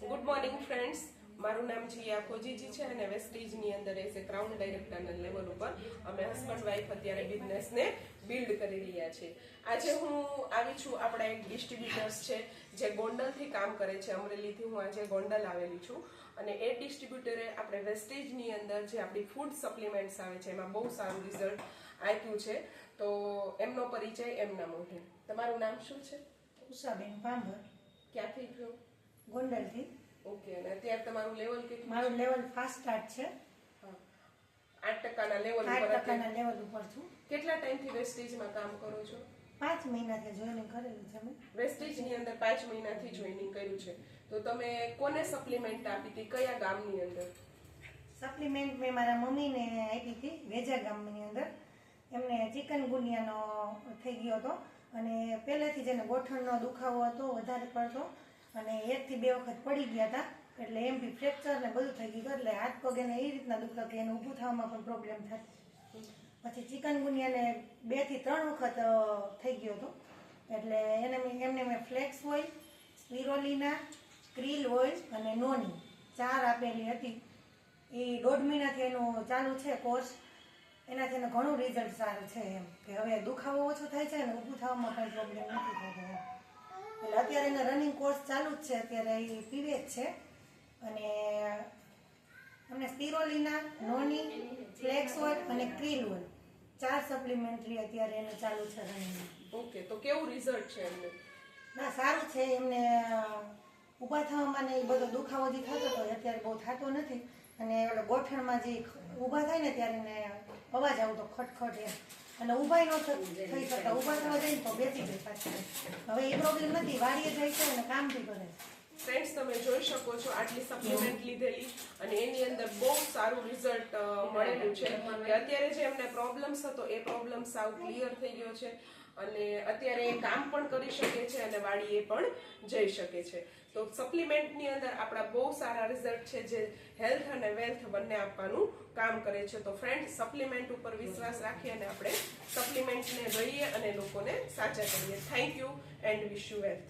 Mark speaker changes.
Speaker 1: Good morning friends, મારું નામ જીયા ખોજીજી છે અને વેસ્ટીજની અંદર એઝ એ ક્રાઉન ડાયરેક્ટરના લેવલ ઉપર અમે હસબન્ડ વાઈફ અત્યારે બિઝનેસને બિલ્ડ કરી રહ્યા છીએ. આજે હું આવી છું, આપણા એક ડિસ્ટ્રીબ્યુટર્સ છે જે ગોંડલથી કામ કરે છે. અમરેલીથી હું આજે ગોંડલ આવેલી છું અને એ ડિસ્ટ્રીબ્યુટરે આપણે વેસ્ટેજની અંદર જે આપણી ફૂડ સપ્લિમેન્ટ્સ આવે છે એમાં બહુ સારું રિઝલ્ટ આપ્યું છે. તો એમનો પરિચય એમના મોઢે. તમારું નામ શું છે?
Speaker 2: ઉષાબેન પાંભર.
Speaker 1: ક્યાંથી છો?
Speaker 2: ગોંડલથી.
Speaker 1: ઓકે. અને અત્યારે તમારું લેવલ કેટલું?
Speaker 2: મારું લેવલ ફાસ્ટ સ્ટાર્ટ છે.
Speaker 1: 8%ના લેવલ ઉપર.
Speaker 2: 8%ના લેવલ ઉપર છું.
Speaker 1: કેટલા ટાઈમથી વેસ્ટેજમાં કામ કરો છો?
Speaker 2: 5 મહિનાથી જોઈનિંગ કરેલું છે મેં.
Speaker 1: વેસ્ટેજની અંદર 5 મહિનાથી જોઈનિંગ કર્યું છે. તો તમે કોને સપ્લિમેન્ટ આપી હતી? કયા ગામની અંદર?
Speaker 2: સપ્લિમેન્ટ મેં મારા મમ્મીને આપી હતી વેજા ગામની અંદર. એમને ચિકનગુનિયાનો થઈ ગયો હતો અને પહેલેથી જ એને ગોઠણનો દુખાવો હતો વધારે પડતો અને 1 થી 2 વખત પડી ગયા હતા. એટલે એમ બી ફ્રેક્ચર ને બધું થઈ ગયું એટલે હાથ પગ એને એ રીતના દુખતા કે એને ઊભું થવામાં પણ પ્રોબ્લેમ થાય. પછી ચિકનગુનિયાને 2 થી 3 વખત થઈ ગયો હતો. એટલે એમને મેં ફ્લેક્સ ઓઇલ, સ્પિરોલિના, ક્રીલ ઓઇલ અને નોની 4 આપેલી હતી. એ 1.5 મહિનાથી એનું ચાલુ છે કોર્સ. એનાથી એને ઘણું રિઝલ્ટ સારું છે એમ કે હવે દુખાવો ઓછો થાય છે અને ઊભું થવામાં પણ પ્રોબ્લેમ નથી થતો. એટલે અત્યારે એને રનિંગ કોર્સ ચાલુ જ છે. અત્યારે એ પીવે જ છે અને અમને સ્પિરોલિના, નોની, ફ્લેક્સ ઓઇલ અને ક્રીલ ઓઇલ 4 સપ્લિમેન્ટરી અત્યારે એને ચાલુ છે રનિંગ.
Speaker 1: ઓકે. તો કેવું રિઝલ્ટ છે એમને?
Speaker 2: ના, સારું છે. એમને ઊભા થવામાં ને એ બધો દુખાવો જે થતો હતો અત્યારે બહુ થતો નથી અને ગોઠણમાં જે ઊભા થાય ને ત્યારે એને અવાજ આવતો ખટખટ એમ અને ઊભા ન થઈ શકતા. ઊભા થવા જાય ને તો બેસી જાય પાછા. હવે એ પ્રોબ્લેમ નથી. વાડીએ જાય છે અને કામ બી કરે છે.
Speaker 1: ફ્રેન્ડ્સ, તમે જોઈ શકો છો આટલી સપ્લિમેન્ટ લીધેલી અને એની અંદર બહુ સારું રિઝલ્ટ મળેલું છે કે અત્યારે જે એમને પ્રોબ્લેમ્સ હતો એ પ્રોબ્લેમ સાવ ક્લિયર થઈ ગયો છે અને અત્યારે એ કામ પણ કરી શકે છે અને વાડીએ પણ જઈ શકે છે. તો સપ્લિમેન્ટની અંદર આપણા બહુ સારા રિઝલ્ટ છે જે હેલ્થ અને વેલ્થ બંને આપવાનું કામ કરે છે. તો ફ્રેન્ડ, સપ્લિમેન્ટ ઉપર વિશ્વાસ રાખી અને આપણે સપ્લિમેન્ટને લઈએ અને લોકોને સાચા કરીએ. Thank you and wish you wealth.